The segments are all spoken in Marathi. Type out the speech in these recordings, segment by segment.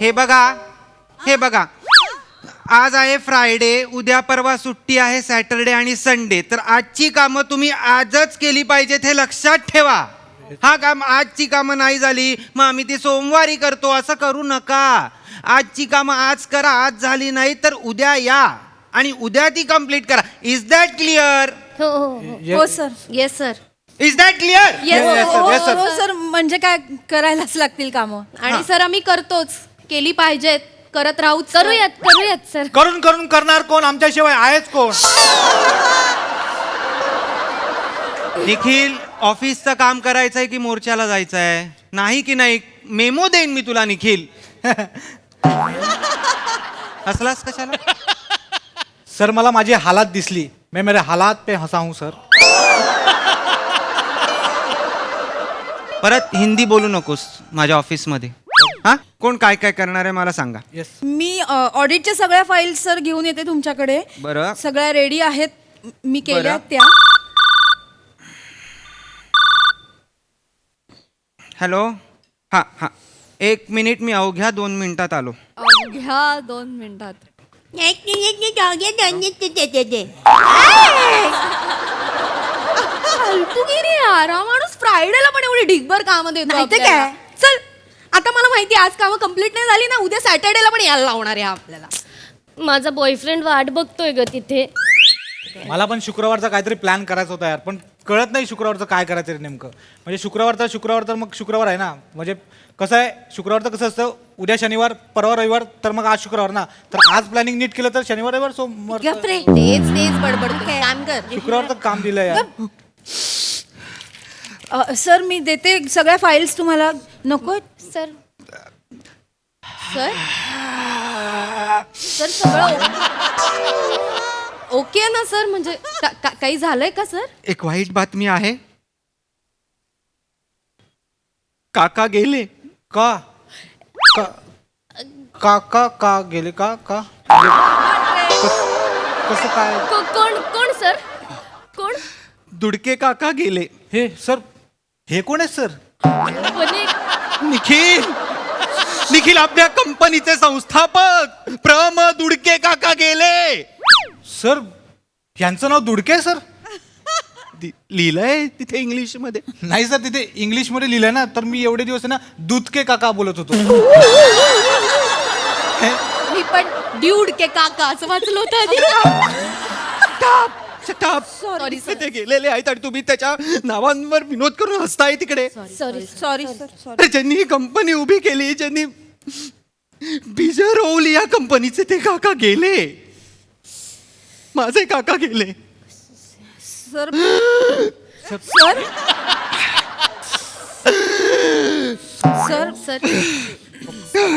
हे बघा आज आहे फ्रायडे, उद्या परवा सुट्टी आहे सॅटरडे आणि संडे. तर आजची कामं तुम्ही आजच केली पाहिजेत हे लक्षात ठेवा. हा काम आजची कामं नाही झाली मग आम्ही ती सोमवारी करतो असं करू नका. आजची कामं आज करा, आज झाली नाही तर उद्या या आणि उद्या ती कंप्लीट करा. Is that clear? हो sir. Yes sir. Is that clear? हो सर, म्हणजे काय करायलाच लागतील कामं. आणि सर आम्ही करतोच, केली पाहिजेत, करत राहू. करूयात सर. करून करून करणार कोण? आमच्याशिवाय आहेच कोण? निखिल, ऑफिसचं काम करायचंय की मोर्चाला जायचंय? नाही की नाही? मेमो देईन मी तुला निखिल. हसलास कशाला? सर मला माझी हालात दिसली, मैं मेरे हालात पे हंसा हूं सर. परत हिंदी बोलू नकोस माझ्या ऑफिसमध्ये. हा, कोण काय काय करणार आहे मला सांगा. येस. मी ऑडिटच्या सगळ्या फाईल्स सर घेऊन येते तुमच्याकडे. बरं. सगळ्या रेडी आहेत, मी केल्या बरं. त्या. हॅलो. हा हा, 1 मिनिट, मी अवघ्या 2 मिनिटात आलो. अवघ्या 2 मिनिटात. फालतूगिरी यार, हा माणूस फ्रायडेला पण एवढी ढिगभर कामं देतो नाही तर आपल्याला. काय? चल, आता मला माहिती आज कामं कम्प्लीट नाही झाली ना, उद्या सॅटर्डेला पण यायला लावणार आहे आपल्याला. माझा बॉयफ्रेंड वाट बघतोय ग तिथे. मला पण शुक्रवारचा काहीतरी प्लॅन करायचा होता यार, पण कळत नाही शुक्रवारचं काय करायचं रे नेमकं. म्हणजे शुक्रवार तर मग शुक्रवार आहे ना. म्हणजे कसं आहे, शुक्रवारचं कसं असतं, उद्या शनिवार, परवा रविवार, तर मग आज शुक्रवार ना. तर आज प्लॅनिंग नीट केलं तर शनिवार रविवार सोमवार. गप रे, तेच बडबड काम कर. शुक्रवारचं काम दिलं यार. सर मी देते सगळ्या फाईल्स तुम्हाला. नको सर सगळं ओके ना सर? म्हणजे काही झालंय का सर? एक वाईट बातमी आहे. काका गेले. का का गेले का कसं काय? कोण सर? कोण? दुडके काका गेले. हे सर, हे कोण आहे सर? म्हणजे निखिल आपल्या कंपनीचे संस्थापक प्रम दुडके काका गेले. सर यांचं नाव दुडके आहे सर? लिहिलंय तिथे इंग्लिश मध्ये. नाही सर, तिथे इंग्लिश मध्ये लिहिलंय ना. तर मी एवढे दिवस आहे ना दूधके काका बोलत होतो. मी पण ड्यूड के काका असं वाचलं होतं आधी. सॉरी ते गेलेले आहेत आणि तुम्ही त्याच्या नावांवर विनोद करून हसताय तिकडे. Sorry sir. अरे, ज्यांनी ही कंपनी उभी केली, ज्यांनी बीज रोवली या कंपनीचे, ते काका गेले. माझे काका गेले. सर सर सर सर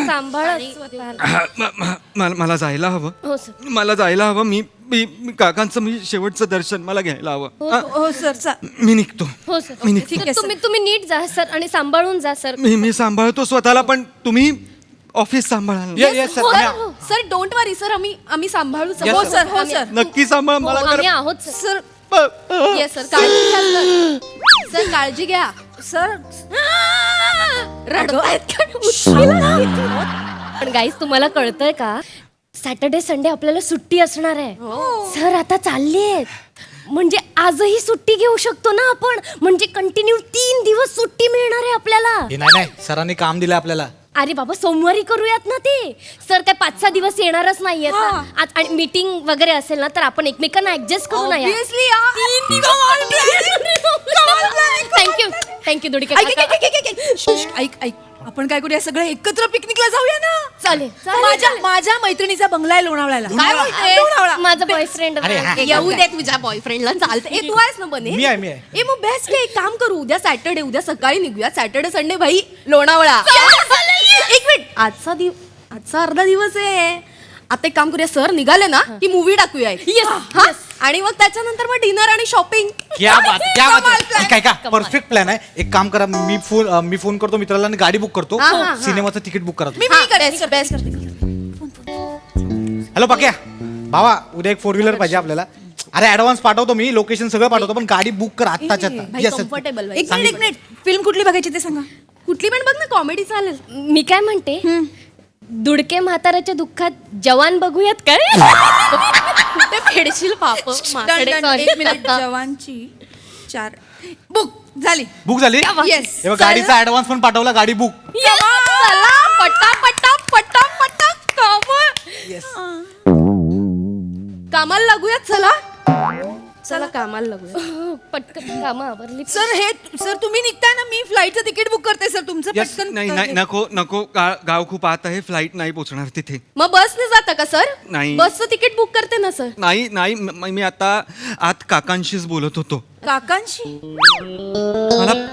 सांभाळा. मला जायला हवं. हो सर. मला जायला हवं. मी काकांचं शेवटचं दर्शन मला घ्यायला हवं. हो सर. मी निघतो. हो सर. मी निघतो. ठीक आहे, तुम्ही नीट जा सर आणि सांभाळून जा सर. मी सांभाळतो स्वतःला, पण तुम्ही ऑफिस सांभाळाल. Yes sir. Sir don't worry sir, आम्ही सांभाळू. Yes, हो sir. सर. हो सर. नक्की सांभाळ मला. आम्ही आहोत सर. येस सर, काळजी घ्या सर. सर काळजी घ्या. सर रडवायत पण गाईज तुम्हाला कळतंय का, सॅटर्डे संडे आपल्याला सुट्टी असणार आहे. सर आता चालले, म्हणजे आजही सुट्टी घेऊ शकतो ना आपण. म्हणजे कंटिन्यू 3 दिवस सुट्टी मिळणार आहे आपल्याला. हे नाही सरांनी काम दिलं आपल्याला. अरे बाबा, सोमवारी करूयात ना ते. सर काय 5-6 दिवस येणारच नाहीये हा. आणि मीटिंग वगैरे असेल ना, तर आपण एकमेकांना ऍडजस्ट करू नये. थँक्यू दुडके काका. ऐक आपण काय करूया, सगळे एकत्र पिकनिकला जाऊया ना. चालेल. माझ्या मैत्रिणीचा बंगला आहे लोणावळ्याला. काय बोलते? लोणावळा. माझा बॉयफ्रेंड. अरे, हा. येऊ दे तुझ्या बॉयफ्रेंडला. चालतं. तू आहेस ना बने? मी आहे. ए मग बेस्ट एक काम करू, उद्या सॅटर्डे, उद्या सकाळी निघूया. सॅटर्डे संडे भाई लोणावळा. एक मिनिट, आजचा अर्धा दिवस आहे. आता एक काम करूया, सर निघाले ना की मूवी टाकूया. Yes. आणि मग त्याच्यानंतर मग डिनर आणि शॉपिंग. क्या बात आहे. काय का परफेक्ट प्लॅन आहे. एक काम करा, मी फोन करतो मित्राला आणि गाडी बुक करतो. हा. सिनेमाचं तिकीट बुक करा. मी बेस्ट. हॅलो पाक्या भावा, उद्या एक 4 व्हीलर पाहिजे आपल्याला. अरे ऍडव्हान्स पाठवतो मी, लोकेशन सगळं पाठवतो, पण गाडी बुक कर आत्ताच्या भाई आता. कम्फर्टेबल. एक मिनिट फिल्म कुठली बघायची ते सांगा. कुठली पण बघ ना, कॉमेडी चालेल. मी काय म्हणते, दुडके म्हाताऱ्याच्या दुःखात जवान बघूयात काय? कुठे फेडशील पाप माकडे. एक मिनिट जवानची 4 बुक झाली. बुक झाली येस हे बघ, गाडीचा ऍडव्हान्स पण पाठवला, गाडी बुक. चला पटापटा पटापटा कामाला लागूयात. चला चला कामाला लागूया. पटकन कामं आवरली. सर तुम्ही निघताय ना, मी फ्लाईटचं तिकीट बुक करते सर तुमचं Yes, पटकन. नाही नाही नको नको गाव खूप आत आहे, फ्लाईट नाही पोहोचणार तिथे. मग बसने जाता का सर? नाही. बसचं तिकीट बुक करते ना सर. नाही नाही मी आता आत काकांशीच बोलत होतो. काकांशी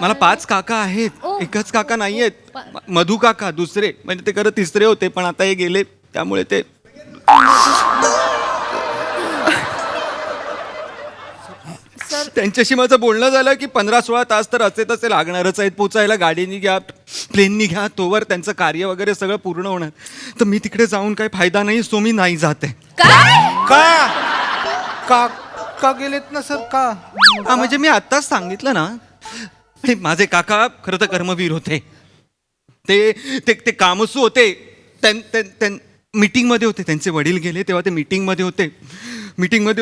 मला 5 काका आहेत, एकच काका नाही आहेत. मधू काका दुसरे, म्हणजे ते खरं तिसरे होते पण आता हे गेले, त्यामुळे ते त्यांच्याशी माझं बोलणं झालं की 15-16 तास तर असे तसे लागणारच आहेत पोचायला. गाडीनी घ्या, प्लेननी घ्या, तोवर त्यांचं कार्य वगैरे सगळं पूर्ण होणार. तर मी तिकडे जाऊन काही फायदा नाही, सो मी नाही जाते. का का का गेलेत ना सर? का? हा म्हणजे मी आत्ताच सांगितलं ना, आणि माझे काका खरं तर कर्मवीर होते. ते ते ते कामसू होते. मीटिंगमध्ये होते, त्यांचे वडील गेले तेव्हा ते मीटिंगमध्ये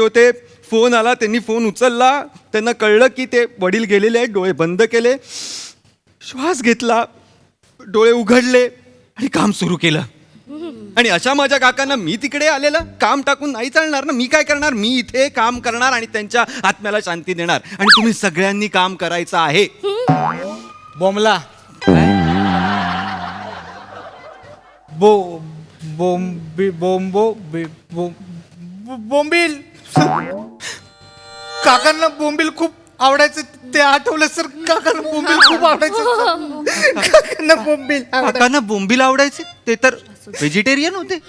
होते. फोन आला, त्यांनी फोन उचलला, त्यांना कळलं की ते वडील गेलेले आहेत. डोळे बंद केले, श्वास घेतला, डोळे उघडले आणि काम सुरू केलं. आणि अशा माझ्या काकांना मी तिकडे आलेलं काम टाकून नाही चालणार ना. मी काय करणार? मी इथे काम करणार आणि त्यांच्या आत्म्याला शांती देणार. आणि तुम्ही सगळ्यांनी काम करायचं आहे. बॉम्बला बोंबील. काकांना बोंबील खूप आवडायचं, ते आठवलं सर. काकांना बोंबील खूप आवडायचं. काकांना बोंबील काकांना बोंबील आवडायचे, ते तर व्हेजिटेरियन होते.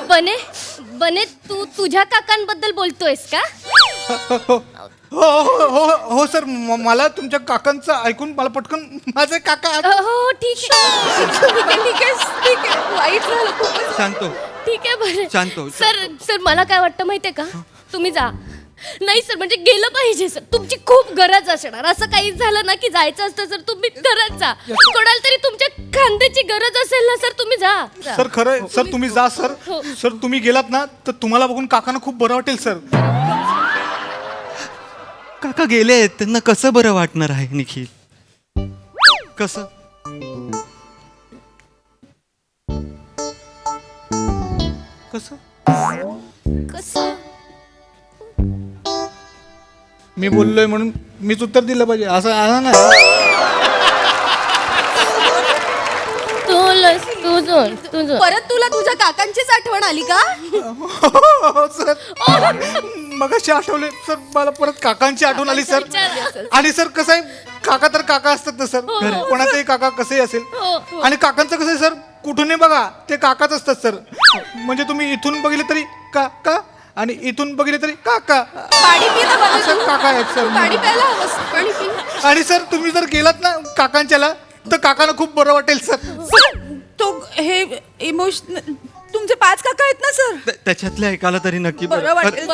बने तू तुझ्या काकांबद्दल बोलतोयस का? हो सर. मला तुमच्या काकांचं ऐकून मला पटकन माझे काका हो ठीक आहे. वाईट झालं खूपच. शांतो ठीक आहे बरं. शांत हो. सर मला काय वाटतं माहितीये का, तुम्ही जा. नाही सर, म्हणजे गेलं पाहिजे सर. तुमची खूप गरज असणार. असं काही झालं ना की जायचं असतं सर, तुम्ही घरात जा. कोणाला तरी तुमच्या खांद्याची गरज असेल ना सर, तुम्ही जा. सर खरं सर, तुम्ही जा सर. सर तुम्ही गेलात ना तर तुम्हाला बघून काकांना खूप बरं वाटेल सर. काका गेले आहेत, त्यांना कसं बरं वाटणार आहे निखिल? कसं? कसं? मी बोललोय म्हणून मीच उत्तर दिलं पाहिजे असं आहे ना. तुझं परत तुला तुझ्या काकांचीच आठवण आली का? हो सर, मगाशी आठवले सर, मला परत काकांची आठवण आली सर. आणि सर कसं आहे, काका तर काका असतात ना सर. कोणाचाही काका कसंही असेल. आणि काकांचं कसं आहे सर, कुठूनही बघा ते काकाच असतात सर. म्हणजे तुम्ही इथून बघितले तरी काका आणि इथून बघितले तरी काका. पाणी पी ना बाबा. सर काका आहेत सर. पाणी प्यायला हवंस. पाणी पी. आणि सर तुम्ही जर गेलात ना काकांच्याला तर काकांना खूप बरं वाटेल सर. तो हे इमोशनल तुमचे 5 काका आहेत ना सर. त्याच्यातल्या एकाला तरी नक्की बरं वाटेल.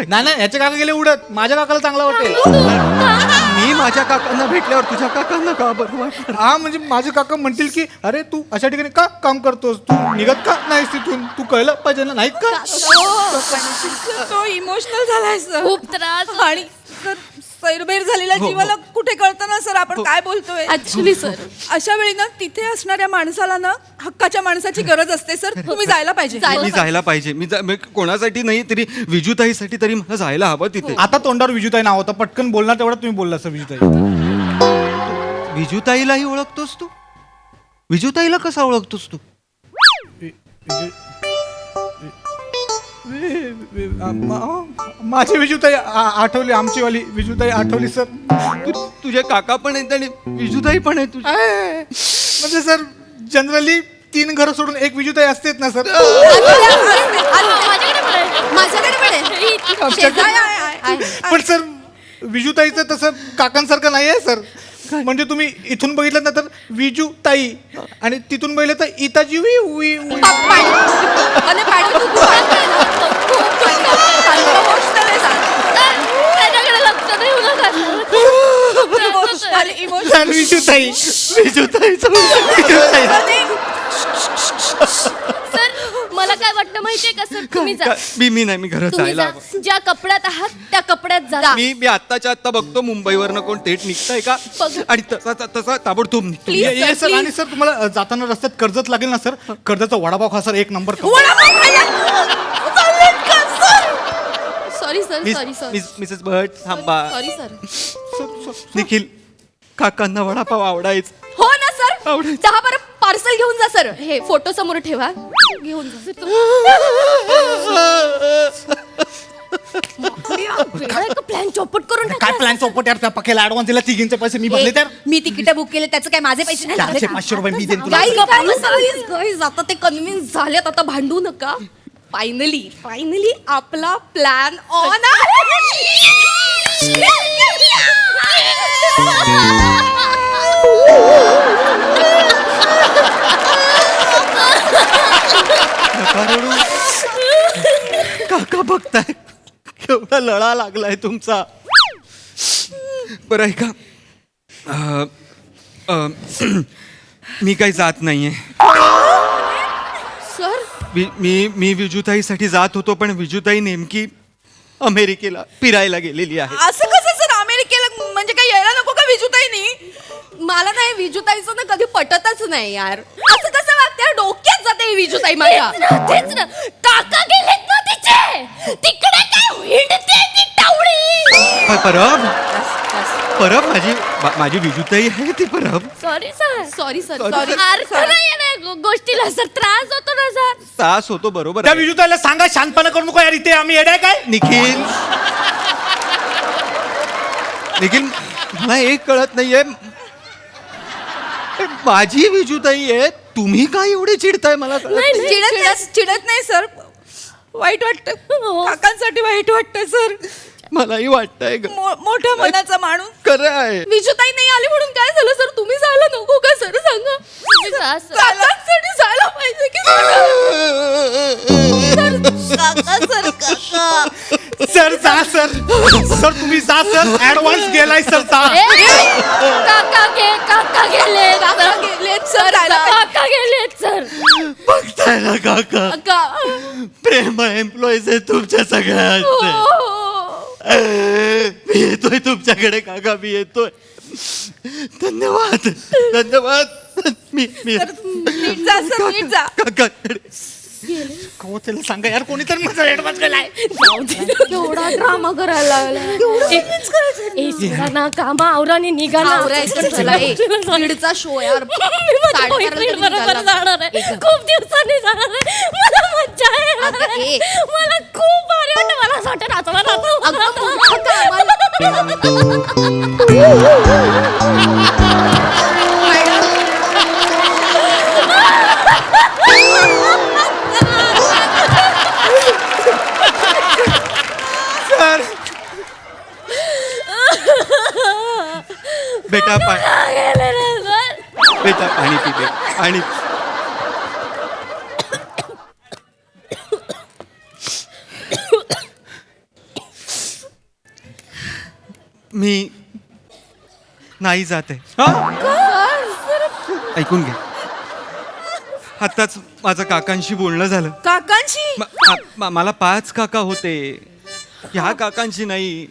नाही नाही, याचे काका गेले उडत, माझ्या काकाला चांगला वाटेल. मी माझ्या काकांना भेटल्यावर तुझ्या काकांना का बरं वाटणार? हा म्हणजे माझे काका म्हणतील की अरे तू अशा ठिकाणी का काम करतोस, तू निघत का नाहीस तिथून, तू कळलं पाहिजे ना. नाही का? तो इमोशनल झालाय सर. खूप त्रास. आणि सर सैरभैर झालेल्या जीवाला कुठे कळतं ना सर आपण काय बोलतोय. ऍक्च्युली सर अशा वेळी ना तिथे असणाऱ्या माणसाला ना हक्काच्या माणसाची गरज असते सर. तुम्ही जायला पाहिजे. मी जायला पाहिजे. मी कोणासाठी नाही तरी विजूताईसाठी तरी मला जायला हवं तिथे. आता तोंडावर विजूताई नाव होतं, पटकन बोलणार तेवढं तुम्ही बोलला सर. विजूताईलाही ओळखतोस तू? विजूताईला कसा ओळखतोस तू? माझी विजूताई आठवली, आमची वाली विजूताई आठवली सर. तुझे काका पण आहेत आणि विजूताई पण आहे तुझी. म्हणजे सर जनरली 3 घरं सोडून एक विजूताई असतेच ना सर. माझ्याकडे पण आहे. शेजारी आहे. पण सर विजूताईचं तसं काकांसारखं नाही आहे सर. म्हणजे तुम्ही इथून बघितलं ना तर विजू ताई आणि तिथून बघितलं तर इताजी वी वी वी. आणि पाणी तू इमोशनल विजूताई. विजूताईचं आणि काय वाटतं माहितीये का सर, तुम्ही जा. मी नाही, मी घरात तुम्ही जायला जा. ज्या कपड्यात आहात त्या कपड्यात जा. मी आत्ताच्या आत्ता बघतो मुंबईवरनं कोण थेट निघतंय का बघू. आणि तसा ताबडतोब निघतो. Please, ये sir, सर please. आणि सर तुम्हाला जाताना रस्त्यात कर्जत लागेल ना सर, कर्जतचा वडापाव खा सर, एक नंबर. वडापाव खायला चाललेत का, sir? Sorry sir, sorry sorry Mrs Bhat थांबा. Sorry sir. निखिल काकांना वडापाव आवडायचा. हो ना सर, आवडेल. 10 बारा पार्सल घेऊन जा सर. हे फोटो समोर ठेवा, घेऊन जा. प्लॅन चौपट करून काय टाकला. प्लॅन चौपट यार, त्या पकेला ऍडव्हान्स दिला, तिघींचे पैसे मी भरले तर. मी तिकीट बुक केले, त्याचं काय माझे पैसे नाही झाले 400-500 रुपये मी देईन तुला. गाईज आता ते कन्व्हिन्स झालेत, आता भांडू नका. फायनली आपला प्लॅन ऑन काका बघताय केवढा लळा लागलाय तुमचा. बरं आहे का, मी काही जात नाहीये. सर. मी विजूताईसाठी जात होतो, पण विजूताई नेमकी अमेरिकेला फिरायला गेलेली आहे. असं कसं सर, अमेरिकेला म्हणजे काय यायला नको का विजूताईनी? मला नाही विजूताईचं ना कधी पटतच नाही यार. असं कसं वागते, डोक्यात जाते ही विजूताई माझ्या. तेच ना, काका गेलेत ना तिचे, तिकडे काय हिंडते ती टावळी. परब माझी विजूताई आहे ती Parab. Sorry sir. Sorry sir, Sorry, sorry. अर्थ नाहीये ना गोष्टीला सर, त्रास होतो ना सर. त्रास होतो बरोबर त्या आहे. विजूताईला सांगा शांतपणा करू नको यार, इथे आम्ही येडाय काय. निखिल मला एक कळत नाहीये, माझी विजूताई आहे, तुम्ही काय एवढे चिडताय मला कळत नाही. चिडत नाही सर, वाईट वाटतं. काकांसाठी वाईट वाटतं सर. मलाही वाटतंय मोठ्या मनाचा माणूस. खरं आहे. विजूताई नाही आली म्हणून काय झालं सर? तुम्ही जायला नको का सर? सांगा. तुम्ही जा सर. काकांसाठी जायला पाहिजे की सर जा सर, सर तुम्ही जा सर, ऍडव्हान्स गेलाय सर, जा. काका गेले, काका गेलेत सर. काका गेलेत सर. बघताय ना काका, काका. प्रेम एम्प्लॉईज आहे तुमच्या सगळ्यांचे. मी येतोय तुमच्याकडे काका, मी येतोय. धन्यवाद. मी नीट जा सर, नीट जा. काकाकडे कवचेला सांगा यार, कोणीतरी माझा ऍडव्हान्स गेलाय. केवढा ड्रामा करायला सोडा ना कामा आवराने निघा ना. दीडचा शो यार. मी माझ्या मैत्रीण बरोबर जाणार आहे, खूप दिवसांनी जाणार आहे. मला मज्जा येणार आहे. मला खूप भारी वाटतं. मला असं वाटतं सर बेटा बेटा पाणी पिते आणि मी नाही जाते. ऐकून घे, आत्ताच माझं काकांशी बोलणं झालं. काकांशी? मला 5 काका होते, ह्या काकांशी नाही,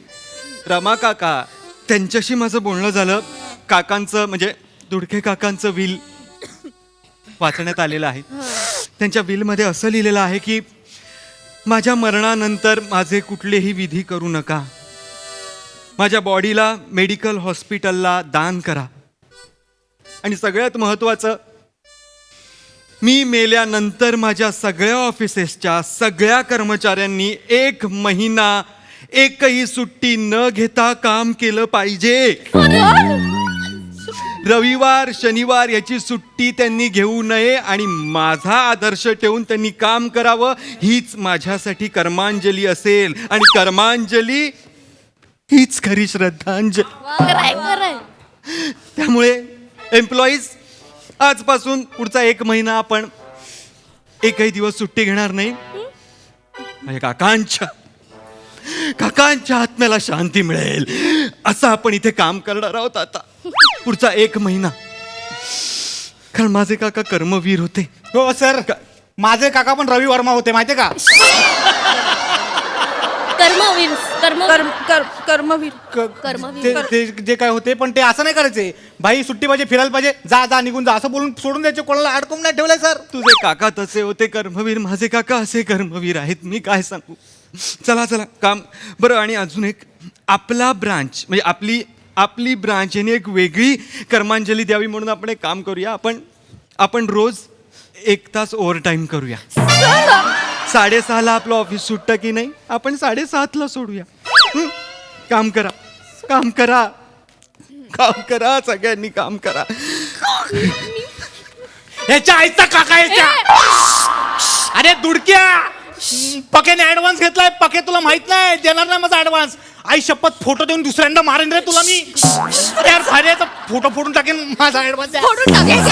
रमा काका, त्यांच्याशी माझं बोलणं झालं. काकांचं म्हणजे दुडके काकांचं विल वाचण्यात आलेलं आहे. त्यांच्या विलमध्ये असं लिहिलेलं आहे की माझ्या मरणानंतर माझे कुठलेही विधी करू नका, माझ्या बॉडीला मेडिकल हॉस्पिटलला दान करा, आणि सगळ्यात महत्त्वाचं, मी मेल्यानंतर माझ्या सगळ्या ऑफिसेसच्या सगळ्या कर्मचाऱ्यांनी 1 महिना एकही सुट्टी न घेता काम केलं पाहिजे. रविवार शनिवार याची सुट्टी त्यांनी घेऊ नये आणि माझा आदर्श ठेवून त्यांनी काम करावं, हीच माझ्यासाठी कर्मांजली असेल, आणि कर्मांजली हीच खरी श्रद्धांजली. त्यामुळे एम्प्लॉईज, आजपासून पुढचा 1 महिना आपण एकही दिवस सुट्टी घेणार नाही. माझ्या काकांच्या आत्म्याला शांती मिळेल असं आपण इथे काम करणार आहोत आता पुढचा 1 महिना. कारण माझे काका कर्मवीर होते. हो सर, माझे काका पण रवी वर्मा होते माहितीये का? कर्मवीर कर्मवीर ते जे काय होते पण ते असं नाही करायचे. भाई सुट्टी पाहिजे, फिरायला पाहिजे, जा जा निघून जा असं बोलून सोडून द्यायचे. कोणाला अडकून नाही ठेवलंय सर. तुझे काका तसे होते कर्मवीर, माझे काका असे कर्मवीर आहेत. मी काय सांगू. चला चला काम बरं. आणि अजून एक, आपला ब्रांच म्हणजे आपली ब्रांच यांनी एक वेगळी कर्मांजली द्यावी म्हणून आपण एक काम करूया. आपण रोज 1 तास ओव्हर टाईम करूया. 6:30ला आपलं ऑफिस सुटतं की नाही, आपण 7:30ला सोडूया. काम करा, काम करा, काम करा, सगळ्यांनी काम करा. ह्याच्या आईचा काका ह्याच्या. अरे दुडक्या, पकेने ऍडव्हान्स घेतलाय. पके तुला माहित नाही, देणार नाही माझा ऍडव्हान्स. आई शपथ फोटो देऊन दुसऱ्यांदा मारेन रे तुला मी. अरे यार फायद्याचा फोटो फोडून टाकेन माझा ऍडव्हान्स. फोडून टाकायचं.